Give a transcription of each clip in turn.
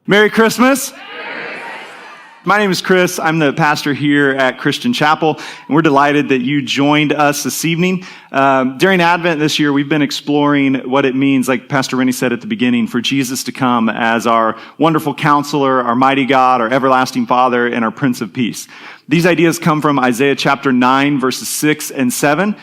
Merry Christmas. My name is Chris. I'm the pastor here at Christian Chapel, and we're delighted that you joined us this evening. During Advent this year, we've been exploring what it means, like Pastor Rennie said at the beginning, for Jesus to come as our wonderful counselor, our mighty God, our everlasting Father, and our Prince of Peace. These ideas come from Isaiah chapter 9, verses 6 and 7,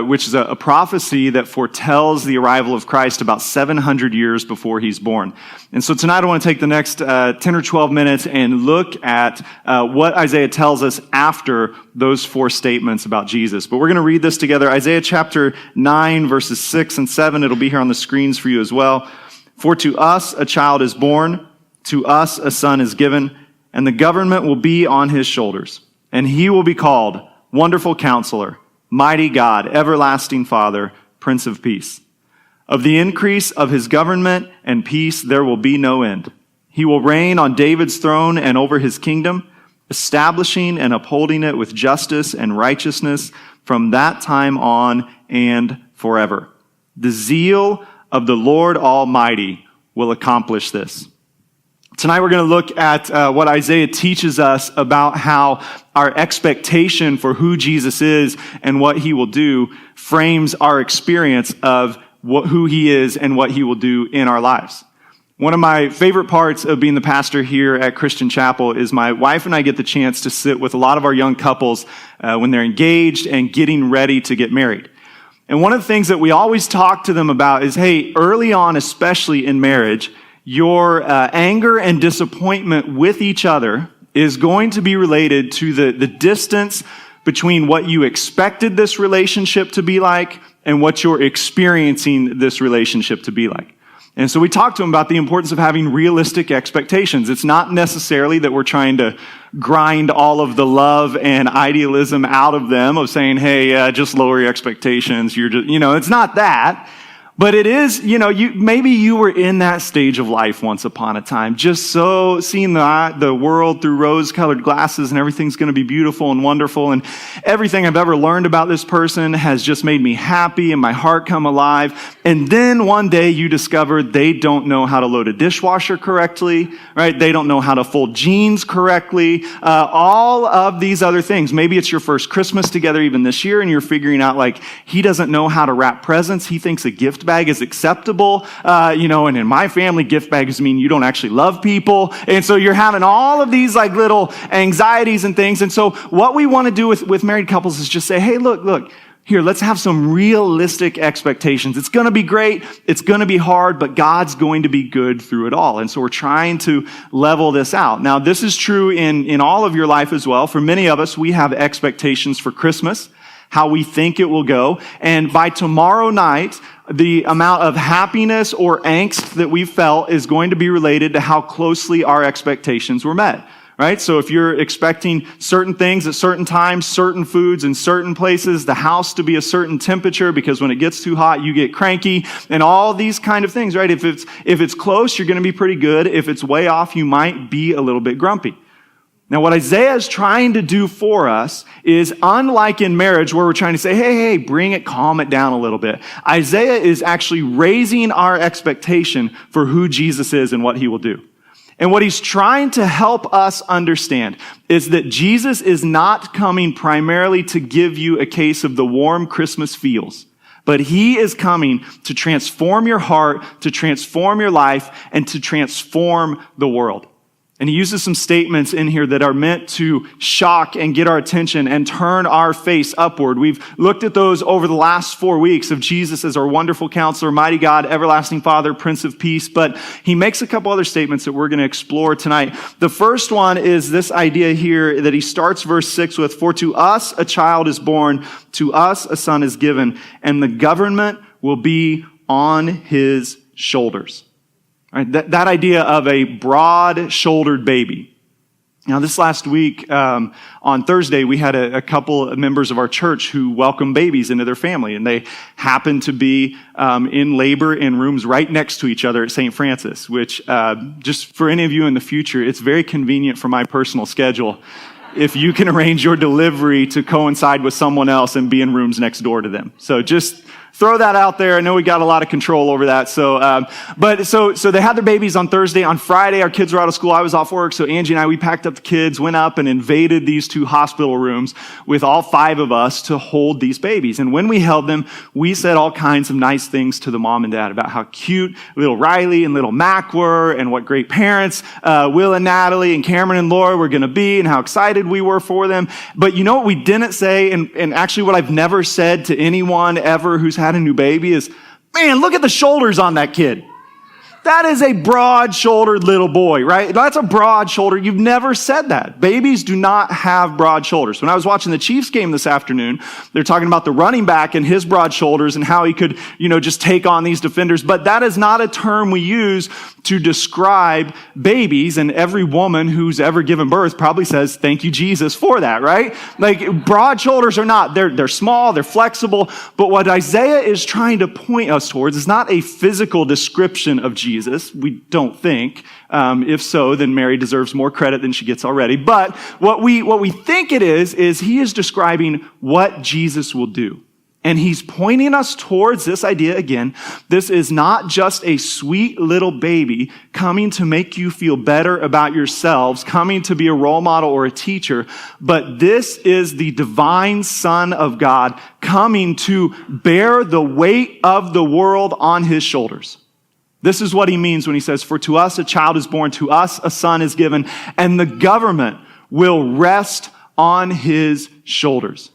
which is a prophecy that foretells the arrival of Christ about 700 years before he's born. And so tonight I want to take the next 10 or 12 minutes and look at what Isaiah tells us after those four statements about Jesus. But we're going to read this together. Isaiah chapter 9, verses 6 and 7. It'll be here on the screens for you as well. For to us a child is born, to us a son is given, and the government will be on his shoulders. And he will be called Wonderful Counselor, Mighty God, Everlasting Father, Prince of Peace. Of the increase of his government and peace there will be no end. He will reign on David's throne and over his kingdom, establishing and upholding it with justice and righteousness from that time on and forever. The zeal of the Lord Almighty will accomplish this. Tonight we're going to look at what Isaiah teaches us about how our expectation for who Jesus is and what he will do frames our experience of who he is and what he will do in our lives. One of my favorite parts of being the pastor here at Christian Chapel is my wife and I get the chance to sit with a lot of our young couples when they're engaged and getting ready to get married. And one of the things that we always talk to them about is, hey, early on, especially in marriage, your anger and disappointment with each other is going to be related to the distance between what you expected this relationship to be like and what you're experiencing this relationship to be like. And so we talked to them about the importance of having realistic expectations. It's not necessarily that we're trying to grind all of the love and idealism out of them of saying, hey, just lower your expectations. You're just, it's not that. But it is, maybe you were in that stage of life once upon a time, just so seeing the world through rose-colored glasses and everything's going to be beautiful and wonderful, and everything I've ever learned about this person has just made me happy and my heart come alive. And then one day you discover they don't know how to load a dishwasher correctly, right? They don't know how to fold jeans correctly, all of these other things. Maybe it's your first Christmas together even this year, and you're figuring out like he doesn't know how to wrap presents. He thinks a gift bag is acceptable, and in my family, gift bags mean you don't actually love people. And so you're having all of these like little anxieties and things. And so what we want to do with married couples is just say, hey, look, here, let's have some realistic expectations. It's going to be great. It's going to be hard, but God's going to be good through it all. And so we're trying to level this out. Now, this is true in all of your life as well. For many of us, we have expectations for Christmas, how we think it will go. And by tomorrow night, the amount of happiness or angst that we felt is going to be related to how closely our expectations were met, right? So if you're expecting certain things at certain times, certain foods in certain places, the house to be a certain temperature because when it gets too hot, you get cranky, and all these kind of things, right? If it's close, you're going to be pretty good. If it's way off, you might be a little bit grumpy. Now, what Isaiah is trying to do for us is, unlike in marriage where we're trying to say, hey, bring it, calm it down a little bit. Isaiah is actually raising our expectation for who Jesus is and what he will do. And what he's trying to help us understand is that Jesus is not coming primarily to give you a case of the warm Christmas feels, but he is coming to transform your heart, to transform your life, and to transform the world. And he uses some statements in here that are meant to shock and get our attention and turn our face upward. We've looked at those over the last 4 weeks of Jesus as our wonderful counselor, mighty God, everlasting Father, Prince of Peace. But he makes a couple other statements that we're going to explore tonight. The first one is this idea here that he starts verse 6 with, for to us a child is born, to us a son is given, and the government will be on his shoulders. Right, that idea of a broad-shouldered baby. Now, this last week, on Thursday, we had a couple of members of our church who welcomed babies into their family, and they happened to be in labor in rooms right next to each other at St. Francis, which, just for any of you in the future, it's very convenient for my personal schedule if you can arrange your delivery to coincide with someone else and be in rooms next door to them. So just Throw that out there. I know we got a lot of control over that. So they had their babies on Thursday. On Friday, our kids were out of school. I was off work. So Angie and I, we packed up the kids, went up and invaded these 2 hospital rooms with all 5 of us to hold these babies. And when we held them, we said all kinds of nice things to the mom and dad about how cute little Riley and little Mac were and what great parents Will and Natalie and Cameron and Laura were going to be and how excited we were for them. But you know what we didn't say, and actually what I've never said to anyone ever who's had a new baby is, man, look at the shoulders on that kid. That is a broad-shouldered little boy, right? That's a broad shoulder. You've never said that. Babies do not have broad shoulders. When I was watching the Chiefs game this afternoon, they're talking about the running back and his broad shoulders and how he could, just take on these defenders. But that is not a term we use to describe babies. And every woman who's ever given birth probably says, thank you, Jesus, for that, right? Like, broad shoulders are not. They're small, they're flexible. But what Isaiah is trying to point us towards is not a physical description of Jesus. We don't think. If so, then Mary deserves more credit than she gets already. But what we think it is he is describing what Jesus will do. And he's pointing us towards this idea again. This is not just a sweet little baby coming to make you feel better about yourselves, coming to be a role model or a teacher, but this is the divine Son of God coming to bear the weight of the world on his shoulders. This is what he means when he says, for to us a child is born, to us a son is given, and the government will rest on his shoulders.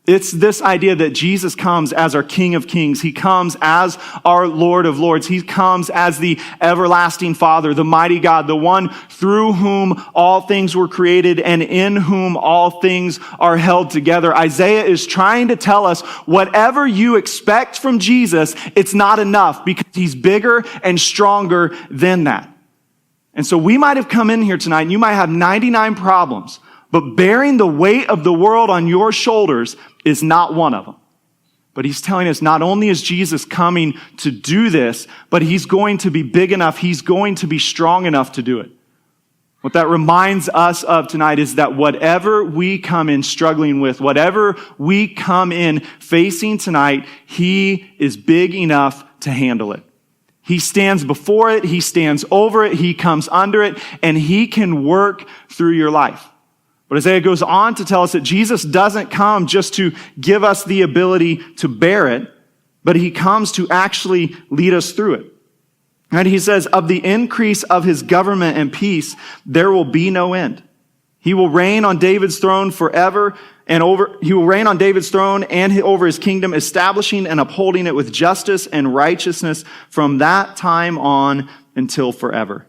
It's this idea that Jesus comes as our King of Kings. He comes as our Lord of Lords. He comes as the everlasting Father, the mighty God, the one through whom all things were created and in whom all things are held together. Isaiah is trying to tell us whatever you expect from Jesus, it's not enough because he's bigger and stronger than that. And so we might have come in here tonight and you might have 99 problems, but bearing the weight of the world on your shoulders is not one of them. But he's telling us not only is Jesus coming to do this, but he's going to be big enough, he's going to be strong enough to do it. What that reminds us of tonight is that whatever we come in struggling with, whatever we come in facing tonight, he is big enough to handle it. He stands before it, he stands over it, he comes under it, and he can work through your life. But Isaiah goes on to tell us that Jesus doesn't come just to give us the ability to bear it, but he comes to actually lead us through it. And he says, of the increase of his government and peace, there will be no end. He will reign on David's throne forever he will reign on David's throne and over his kingdom, establishing and upholding it with justice and righteousness from that time on until forever.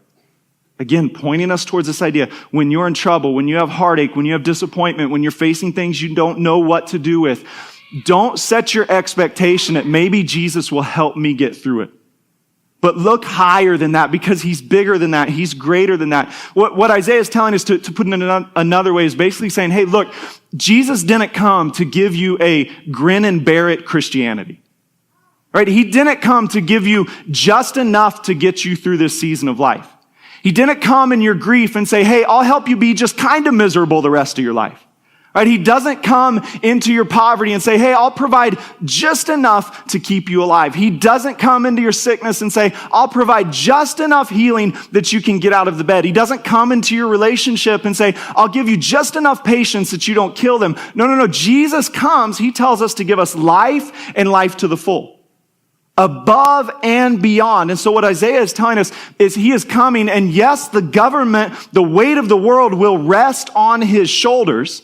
Again, pointing us towards this idea, when you're in trouble, when you have heartache, when you have disappointment, when you're facing things you don't know what to do with, don't set your expectation that maybe Jesus will help me get through it. But look higher than that because he's bigger than that. He's greater than that. What Isaiah is telling us to put it in another way is basically saying, hey, look, Jesus didn't come to give you a grin and bear it Christianity. Right? He didn't come to give you just enough to get you through this season of life. He didn't come in your grief and say, hey, I'll help you be just kind of miserable the rest of your life. Right? He doesn't come into your poverty and say, hey, I'll provide just enough to keep you alive. He doesn't come into your sickness and say, I'll provide just enough healing that you can get out of the bed. He doesn't come into your relationship and say, I'll give you just enough patience that you don't kill them. No. Jesus comes, he tells us to give us life and life to the full. Above and beyond. And so what Isaiah is telling us is he is coming, and yes, the government, the weight of the world will rest on his shoulders,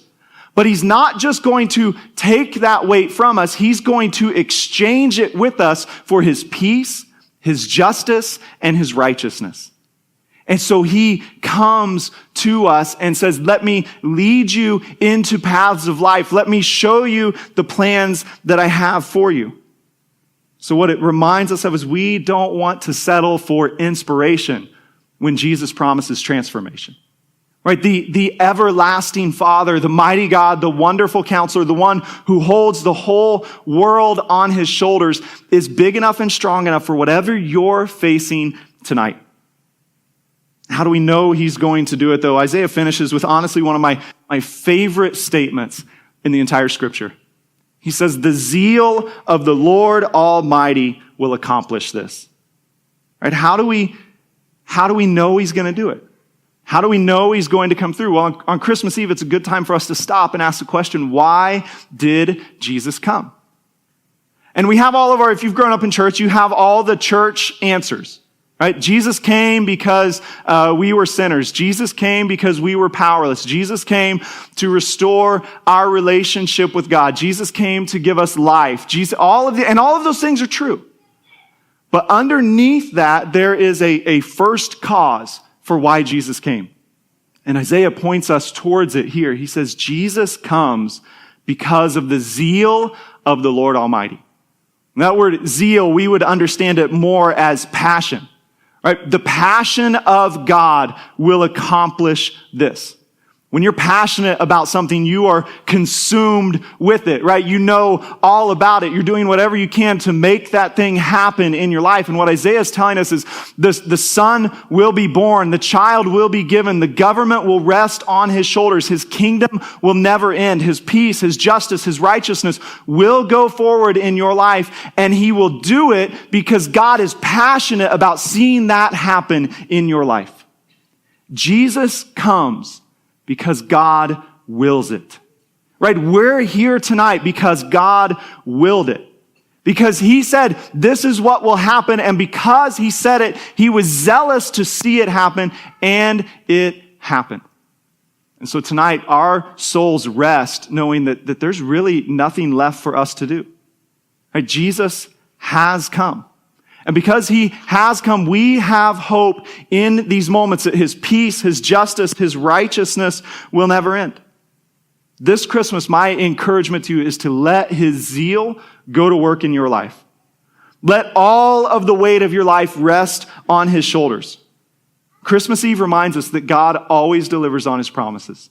but he's not just going to take that weight from us, he's going to exchange it with us for his peace, his justice, and his righteousness. And so he comes to us and says, let me lead you into paths of life. Let me show you the plans that I have for you. So what it reminds us of is we don't want to settle for inspiration when Jesus promises transformation. Right? The everlasting Father, the mighty God, the wonderful Counselor, the one who holds the whole world on his shoulders is big enough and strong enough for whatever you're facing tonight. How do we know he's going to do it though? Isaiah finishes with honestly one of my favorite statements in the entire scripture. He says, the zeal of the Lord Almighty will accomplish this. Right? How do we know he's going to do it? How do we know he's going to come through? Well, on Christmas Eve, it's a good time for us to stop and ask the question, why did Jesus come? And we have if you've grown up in church, you have all the church answers, right? Jesus came because we were sinners. Jesus came because we were powerless. Jesus came to restore our relationship with God. Jesus came to give us life. All of those things are true. But underneath that, there is a first cause for why Jesus came. And Isaiah points us towards it here. He says, Jesus comes because of the zeal of the Lord Almighty. And that word zeal, we would understand it more as passion. Right? The passion of God will accomplish this. When you're passionate about something, you are consumed with it, right? You know all about it. You're doing whatever you can to make that thing happen in your life. And what Isaiah is telling us is the son will be born, the child will be given, the government will rest on his shoulders, his kingdom will never end, his peace, his justice, his righteousness will go forward in your life, and he will do it because God is passionate about seeing that happen in your life. Jesus comes because God wills it. Right? We're here tonight because God willed it. Because he said, this is what will happen. And because he said it, he was zealous to see it happen, and it happened. And so tonight, our souls rest knowing that there's really nothing left for us to do. Right? Jesus has come. And because he has come, we have hope in these moments that his peace, his justice, his righteousness will never end. This Christmas, my encouragement to you is to let his zeal go to work in your life. Let all of the weight of your life rest on his shoulders. Christmas Eve reminds us that God always delivers on his promises.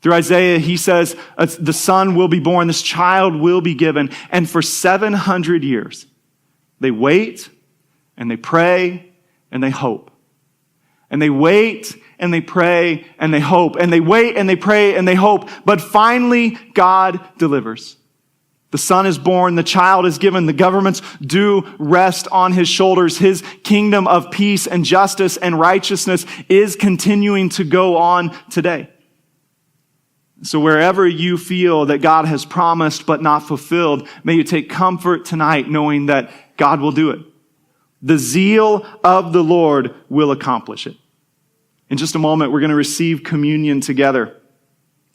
Through Isaiah, he says, the son will be born, this child will be given. And for 700 years, they wait, and they pray, and they hope. And they wait, and they pray, and they hope. And they wait, and they pray, and they hope. But finally, God delivers. The son is born, the child is given, the governments do rest on his shoulders. His kingdom of peace and justice and righteousness is continuing to go on today. So wherever you feel that God has promised but not fulfilled, may you take comfort tonight knowing that God will do it. The zeal of the Lord will accomplish it. In just a moment, we're going to receive communion together.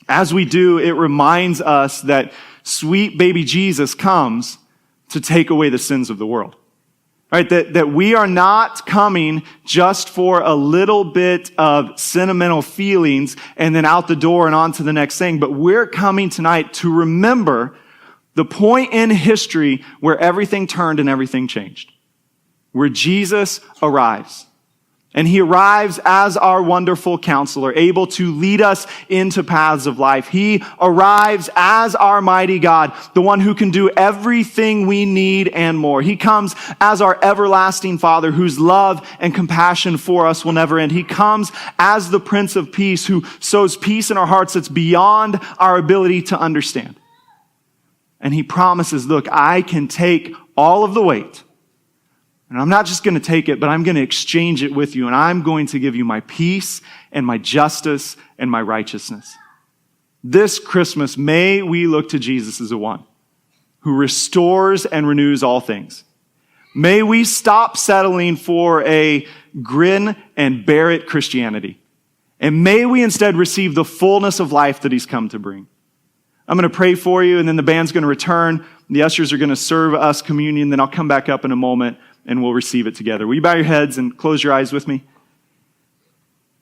As we do, it reminds us that sweet baby Jesus comes to take away the sins of the world. Right? That we are not coming just for a little bit of sentimental feelings and then out the door and on to the next thing, but we're coming tonight to remember the point in history where everything turned and everything changed. Where Jesus arrives. And he arrives as our wonderful counselor, able to lead us into paths of life. He arrives as our mighty God, the one who can do everything we need and more. He comes as our everlasting Father, whose love and compassion for us will never end. He comes as the Prince of Peace, who sows peace in our hearts that's beyond our ability to understand. And he promises, look, I can take all of the weight. And I'm not just going to take it, but I'm going to exchange it with you. And I'm going to give you my peace and my justice and my righteousness. This Christmas, may we look to Jesus as the one who restores and renews all things. May we stop settling for a grin and bear it Christianity. And may we instead receive the fullness of life that he's come to bring. I'm going to pray for you, and then the band's going to return. The ushers are going to serve us communion. Then I'll come back up in a moment, and we'll receive it together. Will you bow your heads and close your eyes with me?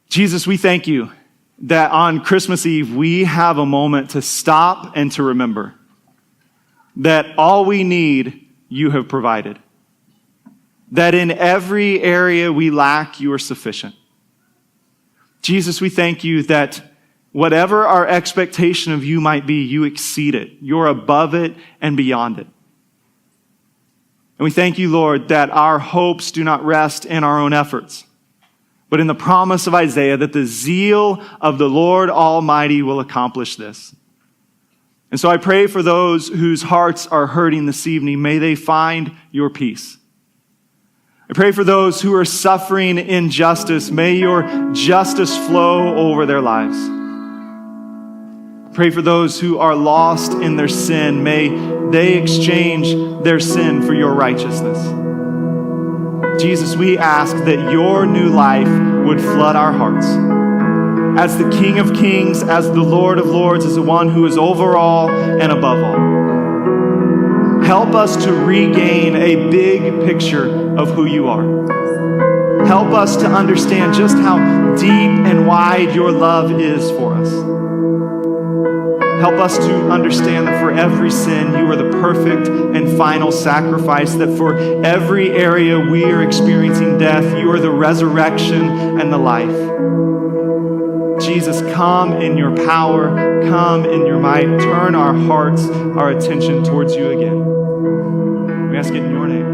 Jesus, we thank you that on Christmas Eve, we have a moment to stop and to remember that all we need, you have provided. That in every area we lack, you are sufficient. Jesus, we thank you that whatever our expectation of you might be, you exceed it. You're above it and beyond it. And we thank you, Lord, that our hopes do not rest in our own efforts, but in the promise of Isaiah that the zeal of the Lord Almighty will accomplish this. And so I pray for those whose hearts are hurting this evening. May they find your peace. I pray for those who are suffering injustice. May your justice flow over their lives. Pray for those who are lost in their sin. May they exchange their sin for your righteousness. Jesus, we ask that your new life would flood our hearts. As the King of Kings, as the Lord of Lords, as the one who is over all and above all. Help us to regain a big picture of who you are. Help us to understand just how deep and wide your love is for us. Help us to understand that for every sin, you are the perfect and final sacrifice, that for every area we are experiencing death, you are the resurrection and the life. Jesus, come in your power, come in your might, turn our hearts, our attention towards you again. We ask it in your name.